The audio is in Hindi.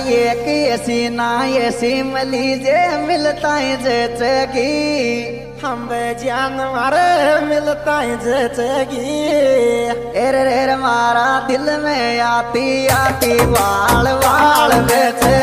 एक ऐसी ना ऐसी मली जे मिलता है जचगी हम जान मारे मिलता है जचगी एर मारा दिल में आती आती वाल वाल बेचे